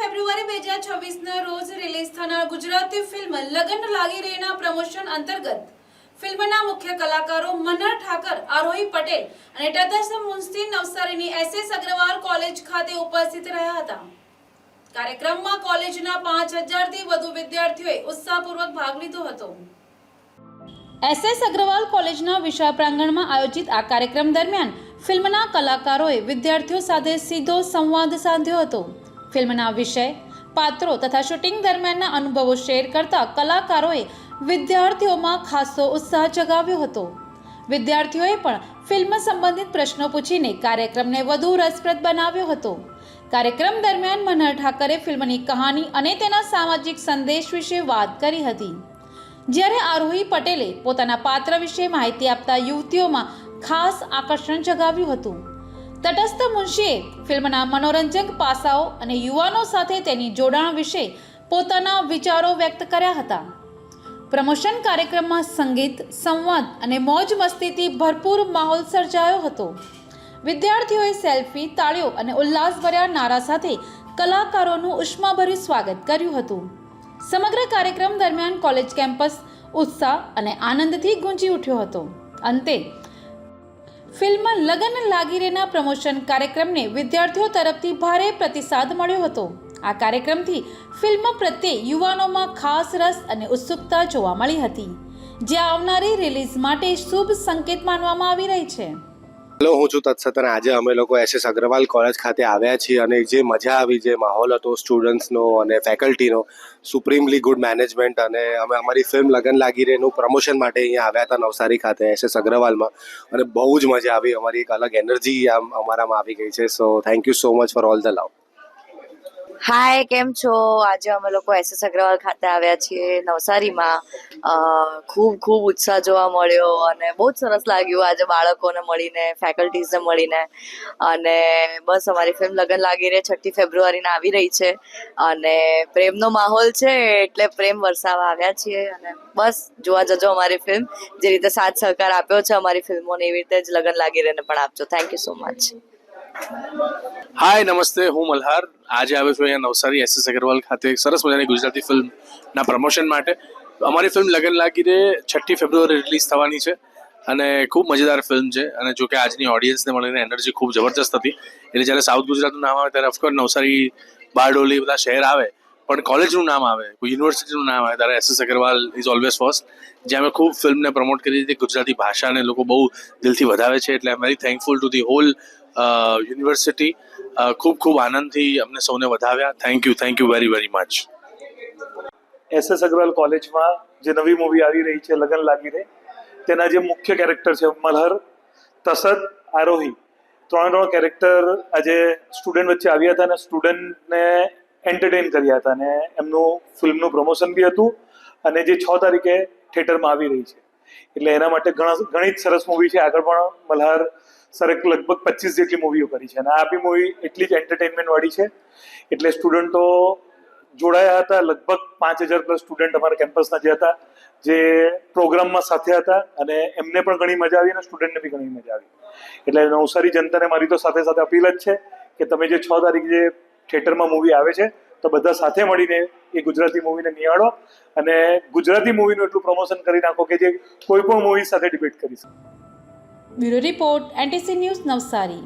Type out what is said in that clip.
ફેબ્રુઆરી 2026ના રોજ રિલીઝ થનાર ગુજરાતી ફિલ્મ લગન લાગી રેના પ્રમોશન અંતર્ગત ફિલ્મના મુખ્ય કલાકારો મનહર ઠાકર, આરોહી પટેલ અને તટસ્થ મુન્સી નવસારીની એસએસ અગ્રવાલ કોલેજ ખાતે ઉપસ્થિત રહ્યા હતા. કાર્યક્રમમાં કોલેજના 5000 થી વધુ વિદ્યાર્થીઓએ ઉત્સાહપૂર્વક ભાગ લીધો હતો. એસએસ અગ્રવાલ કોલેજના વિશાળ પ્રાંગણમાં આયોજિત આ કાર્યક્રમ દરમિયાન ફિલ્મના કલાકારોએ વિદ્યાર્થીઓ સાથે સીધો સંવાદ સાધ્યો હતો. ફિલ્મના વિષય, પાત્રો તથા શૂટિંગ દરમિયાનના અનુભવો શેર કરતા કલાકારોએ વિદ્યાર્થીઓમાં ખાસો ઉત્સાહ જગાવ્યો હતો. વિદ્યાર્થીઓએ પણ ફિલ્મ સંબંધિત પ્રશ્નો પૂછીને કાર્યક્રમને વધુ રસપ્રદ બનાવ્યો હતો. કાર્યક્રમ દરમિયાન મનહર ઠાકરે ફિલ્મની કહાની અને તેના સામાજિક સંદેશ વિશે વાત કરી હતી, જ્યારે આરોહી પટેલે પોતાના પાત્ર વિશે માહિતી આપતા યુવતીઓમાં ખાસ આકર્ષણ જગાવ્યું હતું. તટસ્થ મુન્શીએ ફિલ્મના મનોરંજક પાસાઓ અને યુવાનો સાથે તેની જોડાણ વિશે પોતાના વિચારો વ્યક્ત કર્યા હતા. પ્રમોશન કાર્યક્રમમાં સંગીત, સંવાદ અને મોજ મસ્તીથી ભરપૂર માહોલ સર્જાયો હતો. વિદ્યાર્થીઓએ સેલ્ફી, તાળીઓ અને ઉલ્લાસભર્યા નારા સાથે કલાકારોનું ઉષ્માભર્યું સ્વાગત કર્યું હતું. સમગ્ર કાર્યક્રમ દરમિયાન કોલેજ કેમ્પસ ઉત્સાહ અને આનંદથી ગુંજી ઉઠ્યો હતો. અંતે ફિલ્મ લગન લાગી રેના પ્રમોશન કાર્યક્રમને વિદ્યાર્થીઓ તરફથી ભારે પ્રતિસાદ મળ્યો હતો. આ કાર્યક્રમથી ફિલ્મ પ્રત્યે યુવાનોમાં ખાસ રસ અને ઉત્સુકતા જોવા મળી હતી, જે આવનારી રિલીઝ માટે શુભ સંકેત માનવામાં આવી રહી છે. હેલો, હું છું તત્સત અને આજે અમે લોકો એસએસ અગ્રવાલ કોલેજ ખાતે આવ્યા છીએ અને જે મજા આવી, જે માહોલ હતો સ્ટુડન્ટ્સનો અને ફેકલ્ટીનો, સુપ્રીમલી ગુડ મેનેજમેન્ટ, અને અમે અમારી ફિલ્મ લગન લાગી રેનું પ્રમોશન માટે અહીંયા આવ્યા હતા નવસારી ખાતે એસએસ અગ્રવાલમાં, અને બહુ જ મજા આવી. અમારી એક અલગ એનર્જી અમારામાં આવી ગઈ છે. So thank you so much for all the love. Hi, કેમ છો? આજે અમે લોકો એસએસ અગ્રવાલ ખાતે આવ્યા છીએ નવસારીમાં. ખૂબ ઉત્સાહ જોવા મળ્યો અને બહુ જ સરસ લાગ્યું આજે બાળકોને મળીને, ફેકલ્ટીઝને મળીને. અને બસ અમારી ફિલ્મ લગન લાગી રહે 6 ફેબ્રુઆરીને આવી રહી છે અને પ્રેમનો માહોલ છે એટલે પ્રેમ વરસાવવા આવ્યા છીએ. અને બસ જોવા જજો અમારી ફિલ્મ. જે રીતે સાથ સહકાર આપ્યો છે અમારી ફિલ્મોને, એવી રીતે જ લગન લાગી રહેને પણ આપજો. Thank you so much. Hi, નમસ્તે, હું મલ્હાર. આજે આવ્યો છું અહીંયા નવસારી એસએસ અગ્રવાલ ખાતે એક સરસ મજાની ગુજરાતી ફિલ્મના પ્રમોશન માટે. અમારી ફિલ્મ લગન લાગી રે 6 ફેબ્રુઆરી રિલીઝ થવાની છે અને ખૂબ મજેદાર ફિલ્મ છે. અને જો કે આજની ઓડિયન્સને મળીને એનર્જી ખૂબ જબરજસ્ત હતી. એટલે જ્યારે સાઉથ ગુજરાતનું નામ આવે ત્યારે ઓફકોર્સ નવસારી, બારડોલી બધા શહેર આવે, પણ કોલેજનું નામ આવે, કોઈ યુનિવર્સિટીનું નામ આવે ત્યારે S S Agrawal is always first. જ્યાં અમે ખૂબ ફિલ્મને પ્રમોટ કરી હતી. ગુજરાતી ભાષાને લોકો બહુ દિલથી વધાવે છે, એટલે I am very thankful to the whole university. ખૂબ આનંદથી અમને સૌને વધાવ્યા. Thank you very much. SS Agarwal કોલેજમાં જે નવી મૂવી આવી રહી છે લગન લાગી રે, તેના જે મુખ્ય કેરેક્ટર છે મલ્હાર, તસત, આરોહી, ત્રણ કેરેક્ટર આજે સ્ટુડન્ટ વચ્ચે આવ્યા હતા અને સ્ટુડન્ટને એન્ટરટેન કર્યા હતા. અને એમનું ફિલ્મનું પ્રમોશન બી હતું અને જે 6 તારીખે થિયેટરમાં આવી રહી છે. એટલે એના માટે ઘણી જ સરસ મૂવી છે. આગળ પણ મલ્હાર સરે લગભગ 25 જેટલી મૂવીઓ કરી છે અને આ બી મૂવી એટલી જ એન્ટરટેનમેન્ટ વાળી છે. એટલે સ્ટુડન્ટો જોડાયા હતા. લગભગ 5000 પ્લસ સ્ટુડન્ટ અમારા કેમ્પસના જે હતા, જે પ્રોગ્રામમાં સાથે હતા, અને એમને પણ ઘણી મજા આવી અને સ્ટુડન્ટને બી ઘણી મજા આવી. એટલે નવસારી જનતાને મારી તો સાથે સાથે અપીલ જ છે કે તમે જે 6 તારીખે જે થિયેટરમાં મૂવી આવે છે તો બધા સાથે મળીને એ ગુજરાતી મૂવીને નિહાળો અને ગુજરાતી મૂવીનું એટલું પ્રમોશન કરી નાખો કે જે કોઈ પણ મૂવી સાથે ડિબેટ કરી શકે. Bureau report, NTC news, Navsari.